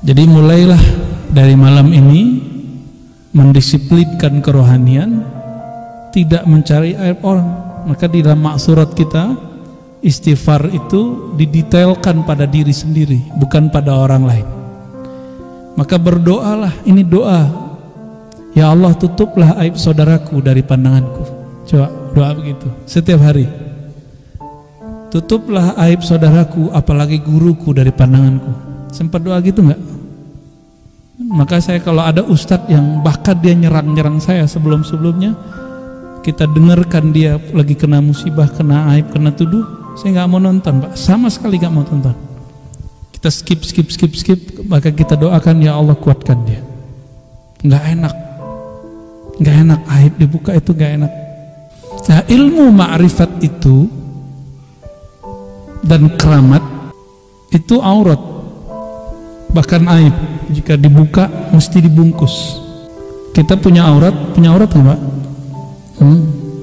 Jadi mulailah dari malam ini mendisiplinkan kerohanian, tidak mencari aib orang. Maka di dalam maksurat kita, istighfar itu didetailkan pada diri sendiri, bukan pada orang lain. Maka berdoalah, ini doa, ya Allah tutuplah aib saudaraku dari pandanganku. Coba doa begitu setiap hari. Tutuplah aib saudaraku, apalagi guruku, dari pandanganku. Sempat doa gitu enggak? Maka saya kalau ada ustadz yang bahkan dia nyerang saya sebelum-sebelumnya, kita dengarkan dia lagi kena musibah, kena aib, kena tuduh, saya nggak mau nonton, Pak. Sama sekali nggak mau tonton. Kita skip. Maka kita doakan, ya Allah kuatkan dia. Nggak enak aib dibuka, itu nggak enak. Nah, ilmu ma'rifat itu dan keramat itu aurat, bahkan aib jika dibuka mesti dibungkus. Kita punya aurat nggak, Pak?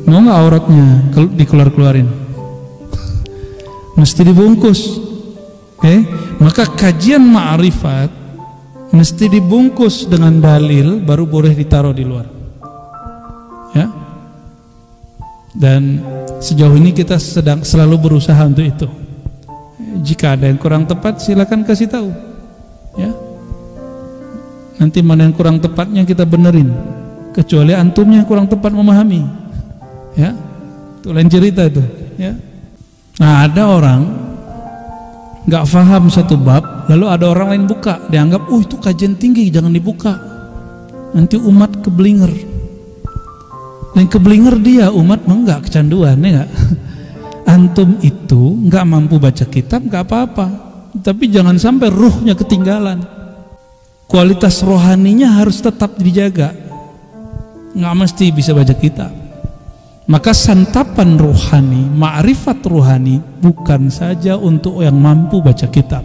Mau nggak auratnya dikeluarin? Mesti dibungkus. Maka kajian ma'rifat mesti dibungkus dengan dalil, baru boleh ditaruh di luar. Ya. Dan sejauh ini kita sedang selalu berusaha untuk itu. Jika ada yang kurang tepat, silakan kasih tahu. Ya. Nanti mana yang kurang tepatnya kita benerin. Kecuali antumnya yang kurang tepat memahami. Ya. Itu lain cerita itu, ya. Nah, ada orang nggak paham satu bab, lalu ada orang lain buka, dianggap, itu kajian tinggi, jangan dibuka. Nanti umat keblinger. Dan keblinger dia, umat enggak kecanduan, ya enggak? Antum itu nggak mampu baca kitab, nggak apa-apa, tapi jangan sampai ruhnya ketinggalan. Kualitas rohaninya harus tetap dijaga. Nggak mesti bisa baca kitab. Maka santapan rohani, ma'rifat rohani, bukan saja untuk yang mampu baca kitab,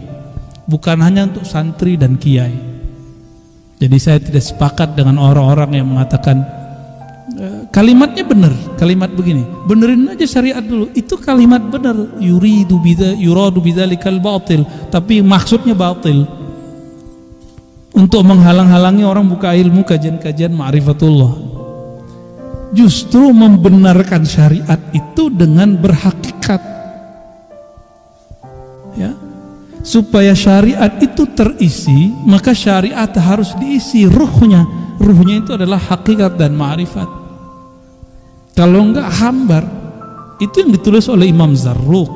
bukan hanya untuk santri dan kiai. Jadi saya tidak sepakat dengan orang-orang yang mengatakan kalimatnya benar, kalimat begini, benerin aja syariat dulu. Itu kalimat benar, yuradu bidzalikal batil, tapi maksudnya batil, untuk menghalang-halangi orang buka ilmu kajian-kajian ma'rifatullah. Justru membenarkan syariat itu dengan berhakikat, ya, supaya syariat itu terisi, maka syariat harus diisi ruhnya. Ruhnya itu adalah hakikat dan ma'rifat. Kalau enggak hambar. Itu yang ditulis oleh Imam Zarruq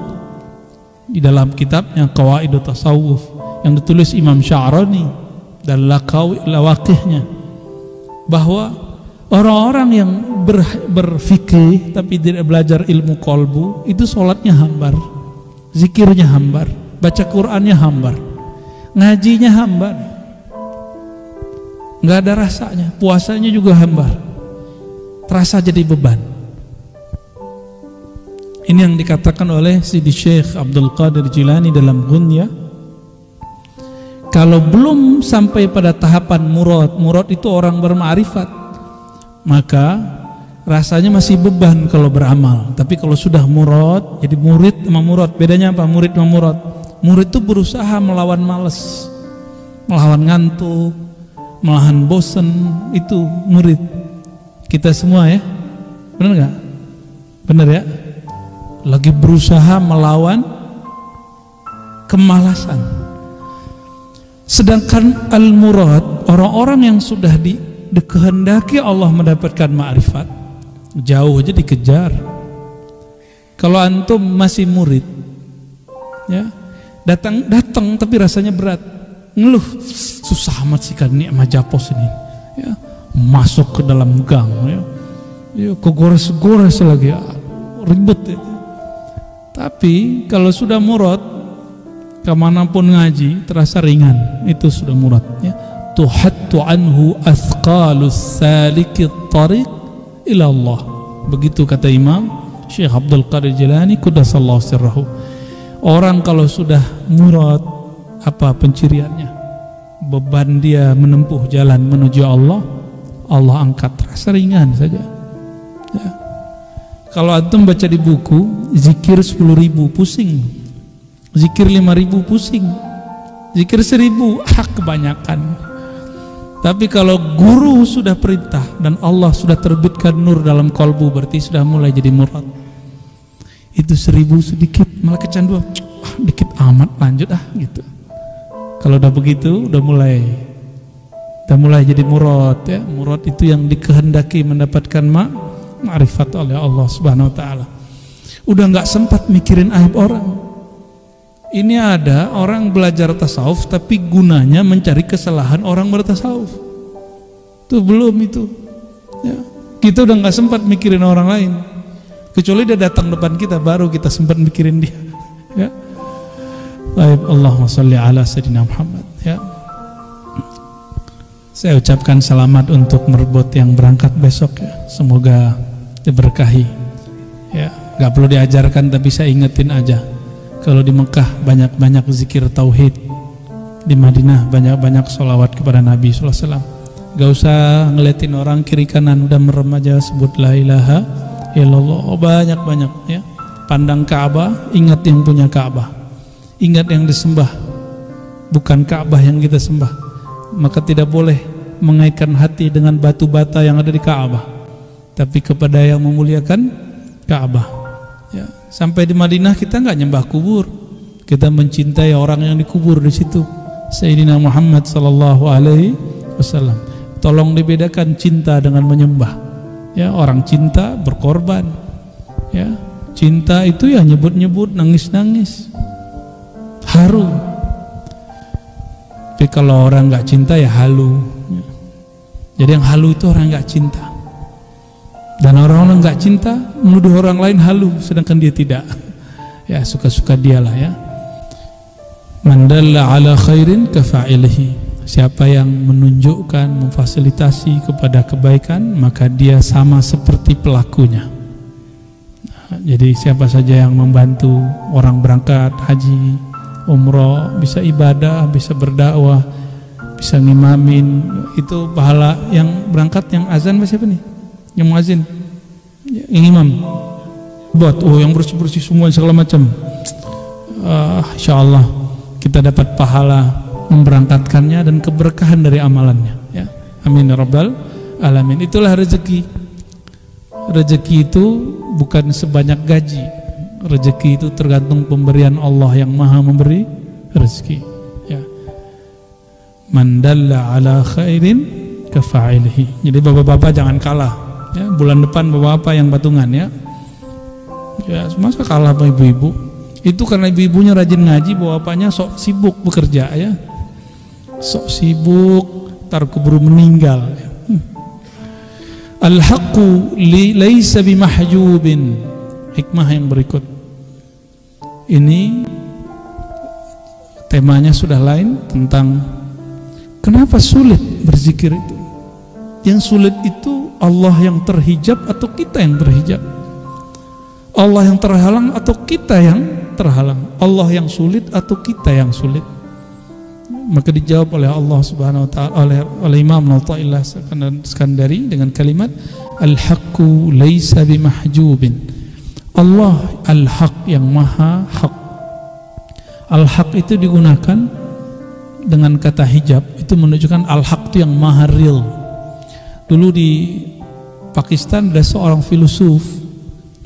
di dalam kitabnya Qawaidut Tasawuf, yang ditulis Imam Sya'rani dan Lawaqihnya, bahwa orang-orang yang berfikih tapi tidak belajar ilmu kolbu, itu sholatnya hambar, zikirnya hambar, baca Qur'annya hambar, ngajinya hambar, nggak ada rasanya, puasanya juga hambar, terasa jadi beban. Ini yang dikatakan oleh Sidi Syekh Abdul Qadir Jilani dalam Ghunyah. Kalau belum sampai pada tahapan murad itu orang berma'rifat, maka rasanya masih beban kalau beramal. Tapi kalau sudah murad, jadi murid sama murad, bedanya apa? Murid sama murad. Murid itu berusaha melawan malas, melawan ngantuk, melawan bosan. Itu murid. Kita semua, ya, benar nggak? Benar, ya. Lagi berusaha melawan kemalasan. Sedangkan al-murad, orang-orang yang sudah dikehendaki Allah mendapatkan ma'rifat, jauh aja dikejar. Kalau antum masih murid, ya, datang tapi rasanya berat, ngeluh, susah amat sih kan ini sama japos ini, ya, masuk ke dalam gang, ya kegores-gores lagi, ya, ribet, ya. Tapi kalau sudah murad, kemanapun ngaji terasa ringan, itu sudah murad, ya. Tuhattu anhu athqalus salikit tariq ila Allah. Begitu kata Imam Syekh Abdul Qadir Jilani quddasallahu sirrahu. Orang kalau sudah murad, apa penciriannya? Beban dia menempuh jalan menuju Allah, Allah angkat, terasa ringan saja, ya. Kalau antum baca di buku, zikir 10.000 pusing, zikir 5.000 pusing, Zikir 1000 hak kebanyakan. Tapi kalau guru sudah perintah dan Allah sudah terbitkan nur dalam kolbu, berarti sudah mulai jadi murad. Itu 1000 sedikit, malah kecanduan, dikit amat, lanjut gitu. Kalau udah begitu, udah mulai jadi murad ya. Murad itu yang dikehendaki mendapatkan ma'rifat oleh Allah Subhanahu wa taala. Udah nggak sempat mikirin aib orang. Ini ada orang belajar tasawuf tapi gunanya mencari kesalahan orang bertasawuf. Itu belum itu. Ya. Kita udah nggak sempat mikirin orang lain. Kecuali dia datang depan kita baru kita sempat mikirin dia. Ya. Baik, Allahumma sholli ala sayyidina Muhammad. Ya. Saya ucapkan selamat untuk merbot yang berangkat besok ya. Semoga diberkahi. Ya, nggak perlu diajarkan tapi saya ingetin aja. Kalau di Mekah banyak-banyak zikir tauhid, di Madinah banyak-banyak sholawat kepada Nabi SAW. Gak usah ngeliatin orang kiri kanan, udah merem aja sebut la ilaha illallah. Banyak-banyak ya. Pandang Ka'bah, ingat yang punya Ka'bah, ingat yang disembah, bukan Ka'bah yang kita sembah. Maka tidak boleh mengaitkan hati dengan batu bata yang ada di Ka'bah, tapi kepada yang memuliakan Ka'bah. Ya, sampai di Madinah kita nggak nyembah kubur, kita mencintai orang yang dikubur di situ, Sayyidina Muhammad sallallahu alaihi wasallam. Tolong dibedakan cinta dengan menyembah. Ya, orang cinta berkorban. Ya, cinta itu ya nyebut-nyebut, nangis-nangis, haru. Tapi kalau orang nggak cinta ya halu. Ya. Jadi yang halu itu orang nggak cinta. Dan orang-orang nggak cinta menuduh orang lain halu, sedangkan dia tidak. Ya, suka-suka dialah ya. Man dalla ala khairin kafa'ilihi. Siapa yang menunjukkan, memfasilitasi kepada kebaikan, maka dia sama seperti pelakunya. Nah, jadi siapa saja yang membantu orang berangkat haji, umroh, bisa ibadah, bisa berdakwah, bisa ngimamin, itu pahala. Yang berangkat, yang azan siapa nih? Yang muazin, yang imam, buat yang bersih-bersih semua segala macam. Insyaallah kita dapat pahala memberangkatkannya dan keberkahan dari amalannya. Ya, amin ya rabbal alamin. Itulah rezeki. Rezeki itu bukan sebanyak gaji. Rezeki itu tergantung pemberian Allah yang Maha memberi rezeki. Ya. Man dalla ala khairin kafa'ilihi. Jadi bapak-bapak jangan kalah. Ya, bulan depan bapak-bapak yang patungan ya. Ya, masa kalah sama ibu-ibu? Itu karena ibu-ibunya rajin ngaji, bapaknya sok sibuk bekerja ya. Sok sibuk, tar keburu meninggal. Al-haqqu laisa bimahjubin. Hikmah yang berikut. Ini temanya sudah lain, tentang kenapa sulit berzikir itu. Yang sulit itu Allah yang terhijab atau kita yang terhijab? Allah yang terhalang atau kita yang terhalang? Allah yang sulit atau kita yang sulit? Maka dijawab oleh Allah Subhanahu wa taala, oleh Imam Athaillah Skandari dengan kalimat al-haqqu laisa bimahjubin. Allah al-haq, yang maha hak. Al-haq itu digunakan dengan kata hijab, itu menunjukkan al-haq itu yang maha real. Dulu di Pakistan ada seorang filosof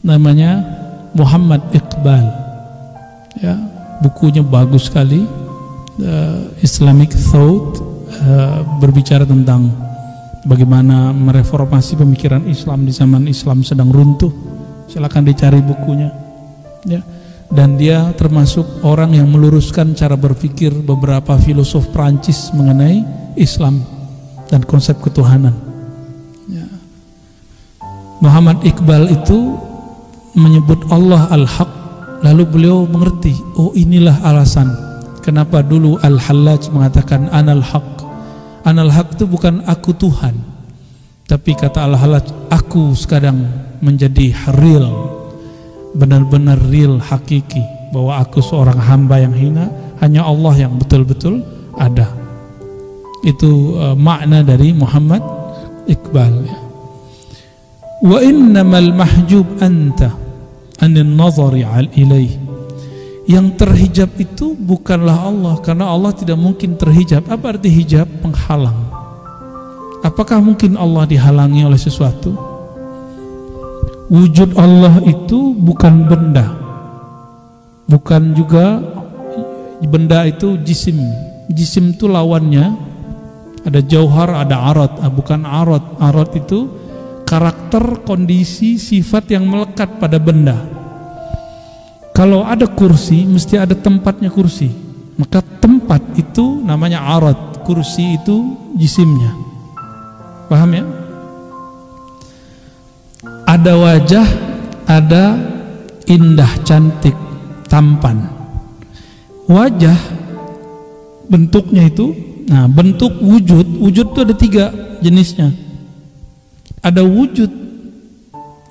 namanya Muhammad Iqbal. Ya, bukunya bagus sekali, Islamic Thought, berbicara tentang bagaimana mereformasi pemikiran Islam di zaman Islam sedang runtuh. Silakan dicari bukunya. Ya. Dan dia termasuk orang yang meluruskan cara berpikir beberapa filosof Prancis mengenai Islam dan konsep ketuhanan. Muhammad Iqbal itu menyebut Allah al-haq, lalu beliau mengerti, oh inilah alasan kenapa dulu Al-Hallaj mengatakan anal haq. Anal haq itu bukan aku Tuhan, tapi kata Al-Hallaj, aku sekarang menjadi real, benar-benar real, hakiki, bahwa aku seorang hamba yang hina, hanya Allah yang betul-betul ada. Itu makna dari Muhammad Iqbal ya. Wa innamal mahjub anta anin nazari ilaih. Yang terhijab itu bukanlah Allah, karena Allah tidak mungkin terhijab. Apa arti hijab? Penghalang. Apakah mungkin Allah dihalangi oleh sesuatu? Wujud Allah itu bukan benda, bukan juga benda itu jisim. Jisim itu lawannya, ada jauhar, ada arad. Bukan arad. Arad itu karakter, kondisi, sifat yang melekat pada benda. Kalau ada kursi, mesti ada tempatnya kursi. Maka tempat itu namanya arad, kursi itu jisimnya. Paham ya? Ada wajah, ada indah, cantik, tampan. Wajah bentuknya itu, nah bentuk wujud itu ada 3 jenisnya. Ada wujud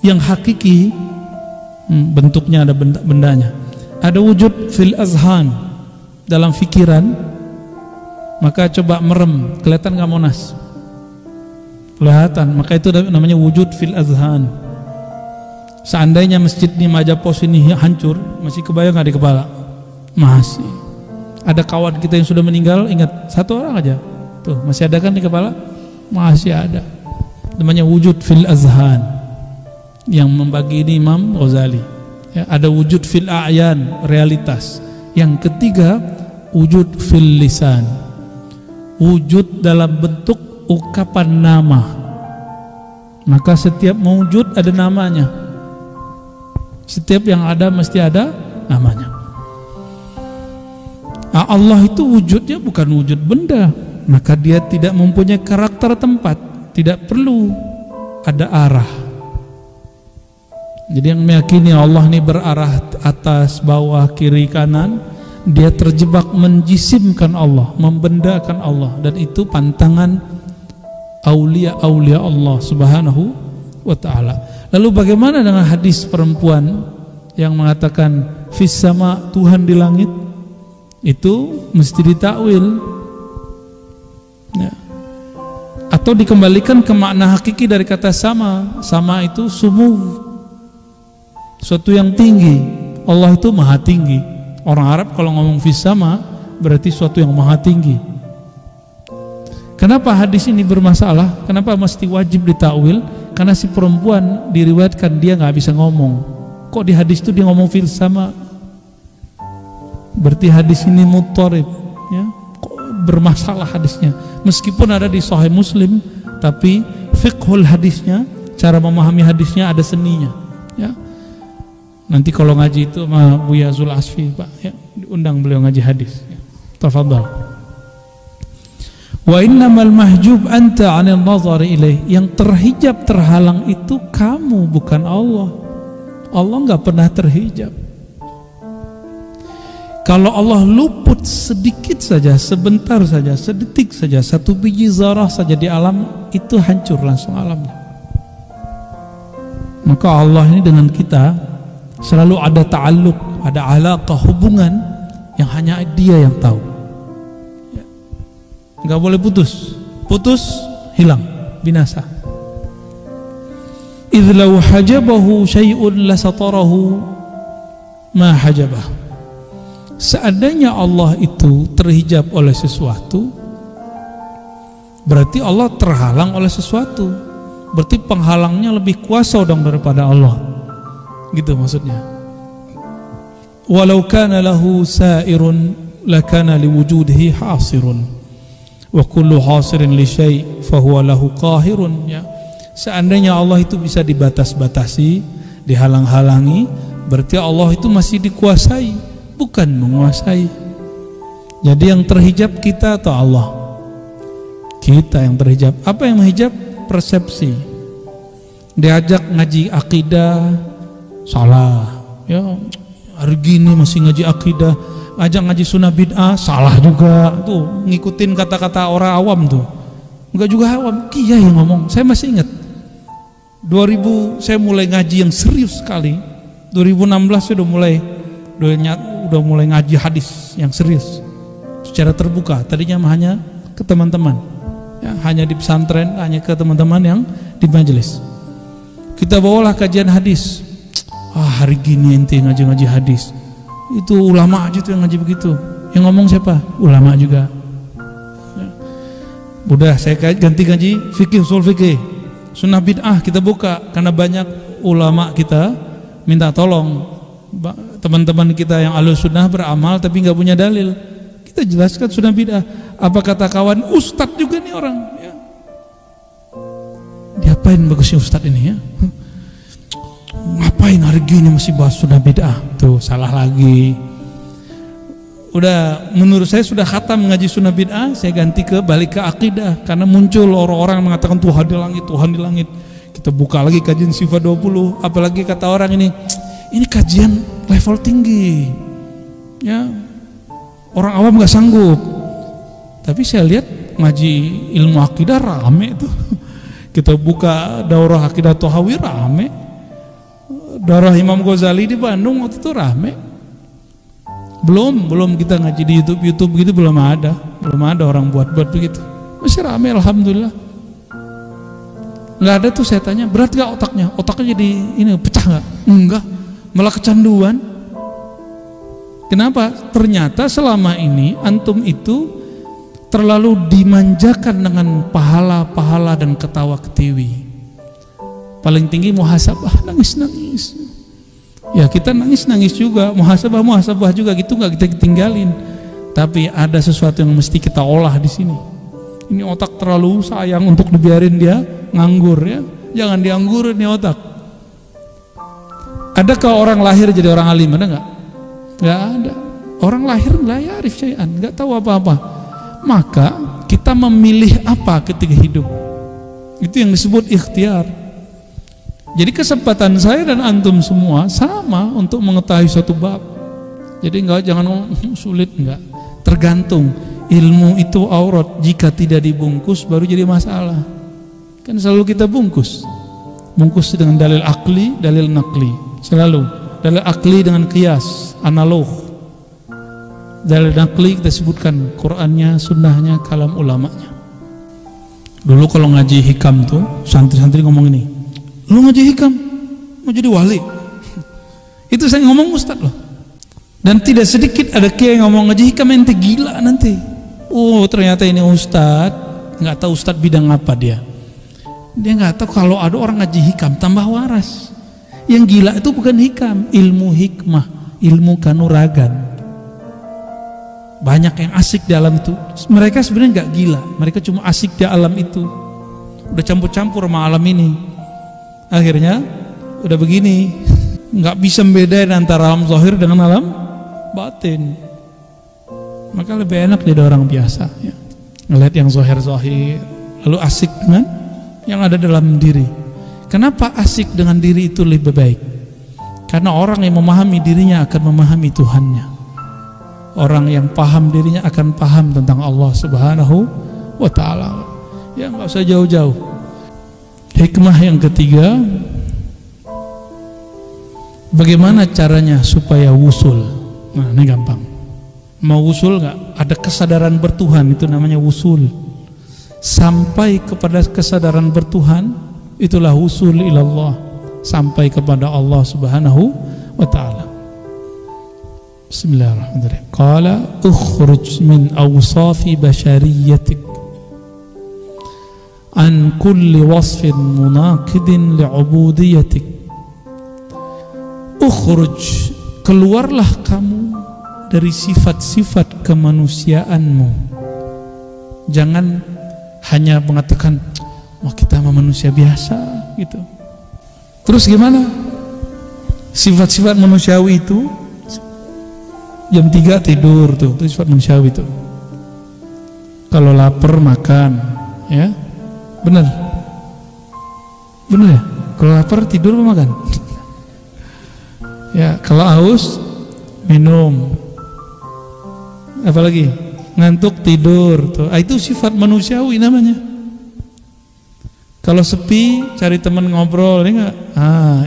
yang hakiki, bentuknya ada bendanya. Ada wujud fil azhan, dalam fikiran. Maka coba merem, kelihatan nggak Monas? Kelihatan. Maka itu namanya wujud fil azhan. Seandainya masjid di Majapos ini hancur, masih kebayang nggak di kepala? Masih. Ada kawan kita yang sudah meninggal, ingat 1 orang aja, tuh masih ada kan di kepala? Masih ada. Namanya wujud fil azhan, yang membagi ini Imam Ghazali. Ya, ada wujud fil a'yan, realitas. Yang ketiga, wujud fil lisan, wujud dalam bentuk ungkapan nama. Maka setiap wujud ada namanya. Setiap yang ada mesti ada namanya. Nah, Allah itu wujudnya bukan wujud benda, maka dia tidak mempunyai karakter tempat, tidak perlu ada arah. Jadi yang meyakini Allah ini berarah atas, bawah, kiri, kanan, dia terjebak menjisimkan Allah, membendakan Allah, dan itu pantangan aulia-aulia Allah Subhanahu wa ta'ala. Lalu bagaimana dengan hadis perempuan yang mengatakan fis sama, Tuhan di langit? Itu mesti ditakwil ya. Atau dikembalikan ke makna hakiki dari kata sama. Sama itu sumuh, suatu yang tinggi. Allah itu maha tinggi. Orang Arab kalau ngomong fis sama berarti suatu yang maha tinggi. Kenapa hadis ini bermasalah? Kenapa mesti wajib ditakwil? Karena si perempuan diriwayatkan dia nggak bisa ngomong. Kok di hadis itu dia ngomong fil sama? Berarti hadis ini muttarib ya. Kok bermasalah hadisnya? Meskipun ada di Sahih Muslim, tapi fiqhul hadisnya, cara memahami hadisnya ada seninya ya. Nanti kalau ngaji itu sama Buya Zul Asfi Pak ya, diundang beliau ngaji hadis ya. Tafadhal. Wa innamal mahjub anta 'anil nazari ilaih. Yang terhijab, terhalang itu kamu, bukan Allah. Allah enggak pernah terhijab. Kalau Allah luput sedikit saja, sebentar saja, sedetik saja, 1 biji zarah saja di alam, itu hancur langsung alamnya. Maka Allah ini dengan kita selalu ada ta'alluq, ada alaqah, hubungan yang hanya Dia yang tahu. Enggak boleh putus. Putus hilang, binasa. Idz law hajabahu syai'un lasatarahu ma hajabah. Seandainya Allah itu terhijab oleh sesuatu, berarti Allah terhalang oleh sesuatu. Berarti penghalangnya lebih kuasa dong daripada Allah. Gitu maksudnya. Walau kana lahu sa'irun lakana liwujudihi hasirun. Wa kullu hasirin li syai' fahuwa lahu qahirun ya. Seandainya Allah itu bisa dibatas-batasi, dihalang-halangi, berarti Allah itu masih dikuasai, bukan menguasai. Jadi yang terhijab kita atau Allah? Kita yang terhijab. Apa yang menghijab? Persepsi. Diajak ngaji akidah, salah ya. Hari gini masih ngaji akidah, ngajak ngaji sunnah bid'ah, salah juga. Tuh ngikutin kata-kata orang awam tuh. Enggak juga awam, kiai yang ngomong. Saya masih ingat 2000 saya mulai ngaji yang serius sekali. 2016 saya udah mulai ngaji hadis yang serius secara terbuka. Tadinya hanya ke teman-teman ya, hanya di pesantren, hanya ke teman-teman yang di majelis. Kita bawalah kajian hadis. Hari gini ente ngaji-ngaji hadis. Itu ulama aja tuh yang ngaji begitu. Yang ngomong siapa? Ulama juga. Ya. Udah saya ganti ngaji fikih, usul fikih. Sunnah bid'ah kita buka karena banyak ulama kita minta tolong teman-teman kita yang ahlus sunnah beramal tapi nggak punya dalil. Kita jelaskan sunnah bid'ah. Apa kata kawan, ustadz juga nih orang. Ya. Diapain bagusnya ustadz ini ya? Ngapain hari gini masih bahas sunnah bid'ah? Tuh salah lagi. Udah, menurut saya sudah khatam ngaji sunnah bid'ah, saya ganti ke balik ke akidah karena muncul orang-orang mengatakan Tuhan di langit, Tuhan di langit. Kita buka lagi kajian sifat 20, apalagi kata orang ini kajian level tinggi. Ya. Orang awam nggak sanggup. Tapi saya lihat ngaji ilmu akidah rame tuh. Kita buka daurah akidah Tohawi rame. Daurah Imam Ghazali di Bandung waktu itu rame. Belum kita ngaji di YouTube gitu belum ada orang buat begitu. Masih rame alhamdulillah. Nggak ada tuh saya tanya, berat gak otaknya? Otaknya jadi ini pecah nggak? Enggak, malah kecanduan. Kenapa? Ternyata selama ini antum itu terlalu dimanjakan dengan pahala-pahala dan ketawa ketiwi. Paling tinggi muhasabah, nangis-nangis. Ya kita nangis-nangis juga, muhasabah juga gitu, nggak kita tinggalin. Tapi ada sesuatu yang mesti kita olah di sini. Ini otak terlalu sayang untuk dibiarin dia nganggur ya. Jangan dianggurin nih otak. Adakah orang lahir jadi orang alim? Ada nggak? Nggak ada. Orang lahir la ya'rif syai'an, nggak tahu apa-apa. Maka kita memilih apa ketika hidup. Itu yang disebut ikhtiar. Jadi kesempatan saya dan antum semua sama untuk mengetahui suatu bab. Jadi jangan sulit, enggak. Tergantung. Ilmu itu aurat, jika tidak dibungkus baru jadi masalah. Kan selalu kita bungkus dengan dalil akli, dalil nakli, selalu. Dalil akli dengan qiyas, analog. Dalil nakli kita sebutkan Qur'annya, sunnahnya, kalam ulamanya. Dulu kalau ngaji hikam tuh santri-santri ngomong ini, lu ngaji hikam mau jadi wali. Itu saya ngomong ustad loh. Dan tidak sedikit ada kiai yang ngomong ngaji hikam ente gila nanti. Oh ternyata ini ustad, nggak tahu ustad bidang apa dia nggak tahu kalau ada orang ngaji hikam tambah waras. Yang gila itu bukan hikam, ilmu hikmah, ilmu kanuragan. Banyak yang asik di alam itu. Mereka sebenarnya nggak gila, mereka cuma asik di alam itu, udah campur-campur sama alam ini. Akhirnya udah begini, nggak bisa membedain antara alam zahir dengan alam batin. Maka lebih enak jadi orang biasa ya. Ngelihat yang zahir-zahir, lalu asik dengan yang ada dalam diri. Kenapa asik dengan diri itu lebih baik? Karena orang yang memahami dirinya akan memahami Tuhannya. Orang yang paham dirinya akan paham tentang Allah Subhanahu wa ta'ala. Ya nggak usah jauh-jauh. Hikmah yang ketiga, bagaimana caranya supaya wusul? Nah ini gampang. Mau wusul nggak? Ada kesadaran bertuhan, itu namanya wusul. Sampai kepada kesadaran bertuhan, itulah wusul ilallah. Sampai kepada Allah Subhanahu wa ta'ala. Bismillahirrahmanirrahim. Qala ukhruj min awsafi bashariyatik an kulli wasfin munaqidin li'ubudiyatik. Ukhruj, keluarlah kamu dari sifat-sifat kemanusiaanmu. Jangan hanya mengatakan wah kita mah manusia biasa gitu. Terus gimana? Sifat-sifat manusiawi itu jam 3 tidur tuh, itu sifat manusiawi itu. Kalau lapar makan, ya. Benar. Benar ya? Kalau lapar tidur apa makan? Ya, kalau haus minum. Apalagi ngantuk tidur tuh. Itu sifat manusiawi namanya. Kalau sepi cari teman ngobrol, ya enggak?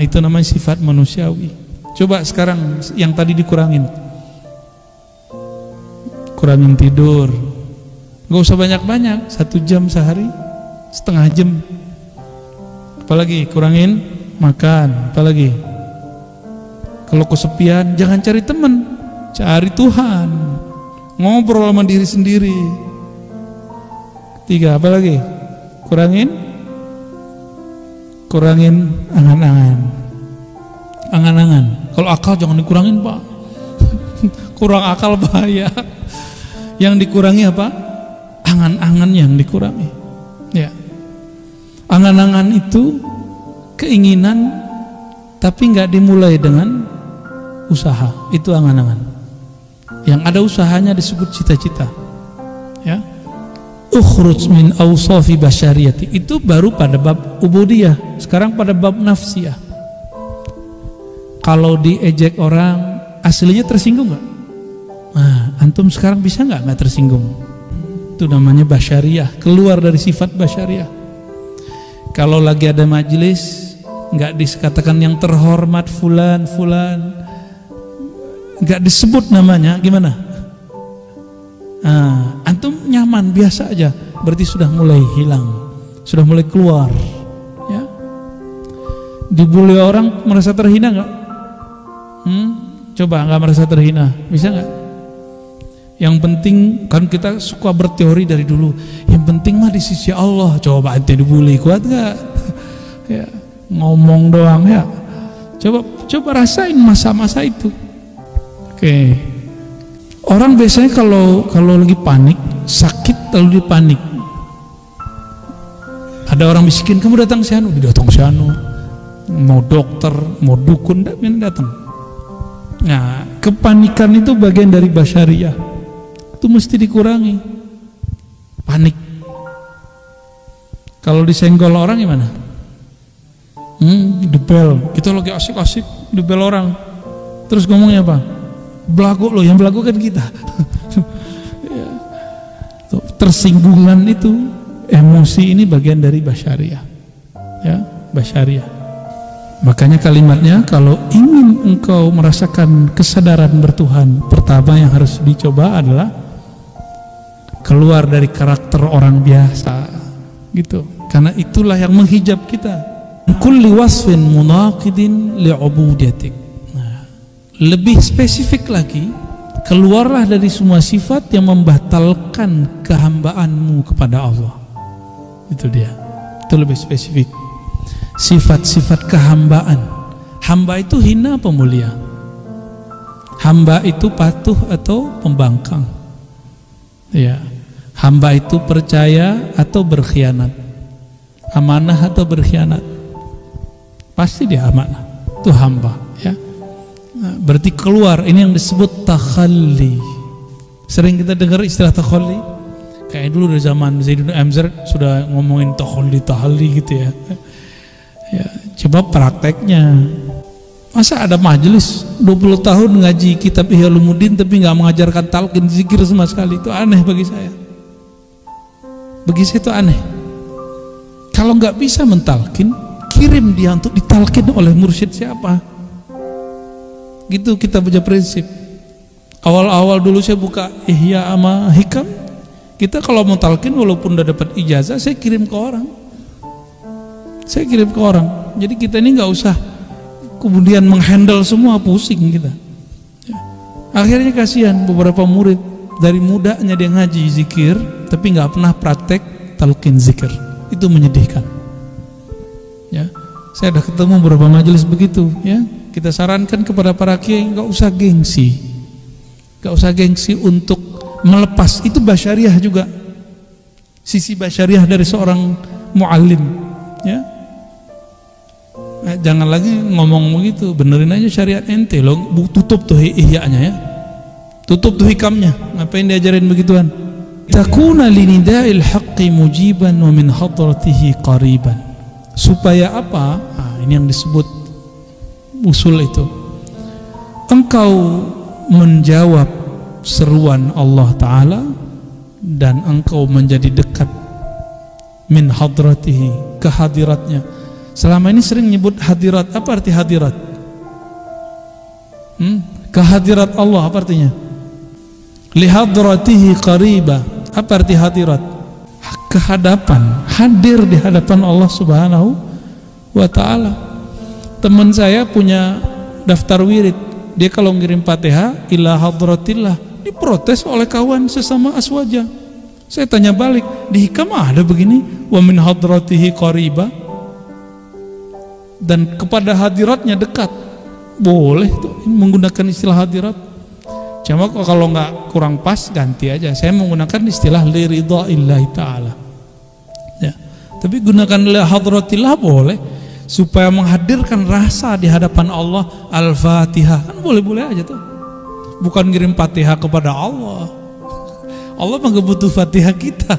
Itu namanya sifat manusiawi. Coba sekarang yang tadi dikurangin. Kurangin tidur. Gak usah banyak-banyak, 1 jam sehari, setengah jam. Apalagi kurangin makan. Apalagi kalau kesepian jangan cari teman. cari Tuhan, ngobrol sama diri sendiri. Ketiga, apa lagi? Kurangin angan-angan. Kalau akal jangan dikurangin, Pak. Kurang akal bahaya. Yang dikurangi apa? Angan-angan yang dikurangi. Ya. Angan-angan itu keinginan tapi nggak dimulai dengan usaha. Itu angan-angan. Yang ada usahanya disebut cita-cita. Ya. Ukhruj min awsafi basyariyati, itu baru pada bab ubudiyah. Sekarang pada bab nafsiyah. Kalau diejek orang, aslinya tersinggung nggak? Nah, antum sekarang bisa nggak tersinggung? Itu namanya basyariyah, keluar dari sifat basyariyah. Kalau lagi ada majelis, nggak dikatakan yang terhormat fulan, nggak disebut namanya, gimana? Antum nyaman biasa aja, berarti sudah mulai hilang, sudah mulai keluar. Ya, dibully orang merasa terhina nggak? Coba nggak merasa terhina, bisa nggak? Yang penting kan kita suka berteori dari dulu. Yang penting mah di sisi Allah. Coba ente dibully, kuat nggak? Ya, ngomong doang ya. Coba rasain masa-masa itu. Oke. Orang biasanya kalau lagi panik, sakit lalu dia panik. Ada orang miskin, kamu datang si anu, datang si anu. Mau dokter, mau dukun, datang. Nah, kepanikan itu bagian dari basyariyah. Itu mesti dikurangi. Panik. Kalau disenggol orang gimana? Dibel. Kita lagi asik-asik dibel orang. Terus ngomongnya apa? Belagu loh, yang belagu kan kita. Ya. Tersinggungan itu, emosi ini bagian dari basyariyah. Ya, basyariyah. Makanya kalimatnya, kalau ingin engkau merasakan kesadaran bertuhan, pertama yang harus dicoba adalah keluar dari karakter orang biasa, gitu. Karena itulah yang menghijab kita. Kulli wasfin munaqidin li'ubudiyatik. Nah, lebih spesifik lagi, keluarlah dari semua sifat yang membatalkan kehambaanmu kepada Allah. Itu dia. Itu lebih spesifik. Sifat-sifat kehambaan. Hamba itu hina apa mulia? Hamba itu patuh atau pembangkang? Ya. Hamba itu percaya atau berkhianat? Amanah atau berkhianat? Pasti dia amanah. Itu hamba, ya. Nah, berarti keluar, ini yang disebut takhalli. Sering kita dengar istilah takhalli. Kayak dulu dari zaman Zaidun Amzar sudah ngomongin takhalli gitu ya. Ya, coba prakteknya. Masa ada majelis 20 tahun ngaji kitab Ihya Ulumuddin tapi nggak mengajarkan talqin zikir sama sekali? Itu aneh bagi saya. Bagi saya itu aneh. Kalau nggak bisa mentalkin, kirim dia untuk ditalkin oleh mursyid siapa. Gitu kita punya prinsip. Awal-awal dulu saya buka Ihya sama Hikam, kita kalau mau talqin walaupun udah dapat ijazah, saya kirim ke orang. Jadi kita ini nggak usah kemudian menghandle semua, pusing kita. Ya. Akhirnya kasihan beberapa murid dari mudanya dia ngaji zikir tapi nggak pernah praktek talqin zikir. Itu menyedihkan. Ya, saya udah ketemu beberapa majelis begitu. Ya, kita sarankan kepada para kiai nggak usah gengsi untuk melepas. Itu basyariah juga. Sisi basyariah dari seorang muallim. Ya. Nah, jangan lagi ngomong begitu, benerin aja syariat ente lo, tutup tuh ihya'nya ya, tutup tuh hikamnya, ngapain diajarin begituan? Takuna linida'il haqqi mujiban wa min hadratihi qariban. Supaya apa? Nah, ini yang disebut usul itu. Engkau menjawab seruan Allah Ta'ala dan engkau menjadi dekat min hadratihi, kehadiratnya. Selama ini sering nyebut hadirat. Apa arti hadirat? Kehadirat Allah apa artinya? Lihadratihi qariba. Apa arti hadirat? Kehadapan, hadir di hadapan Allah Subhanahu wa Ta'ala. Teman saya punya daftar wirid, dia kalau ngirim Fatihah ila hadratillah, diprotes oleh kawan sesama aswaja. Saya tanya balik, di hikam ada begini, wa min hadratihi qariba, dan kepada hadiratnya dekat. Boleh tuh menggunakan istilah hadirat. Cuma kalau nggak kurang pas ganti aja. Saya menggunakan istilah li ridhaillahi ta'ala. Ya. Tapi gunakan li hadratillah boleh, supaya menghadirkan rasa di hadapan Allah. Al-Fatihah kan boleh-boleh aja tuh. Bukan ngirim Fatihah kepada Allah. Allah mah nggak butuh Fatihah kita.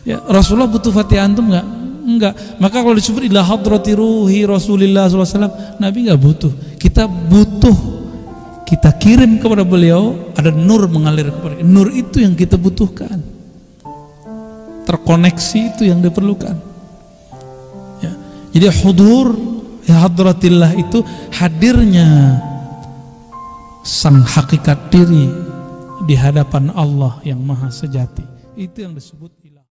Ya, Rasulullah butuh Fatihah antum nggak? Enggak. Maka kalau disebut ila hadrati ruhi Rasulillah SAW, Nabi nggak butuh. Kita butuh. Kita kirim kepada beliau, ada nur mengalir kepada kita. Nur itu yang kita butuhkan. Terkoneksi itu yang diperlukan. Ya. Jadi hudur ya hadratillah itu hadirnya sang hakikat diri di hadapan Allah yang maha sejati. Itu yang disebut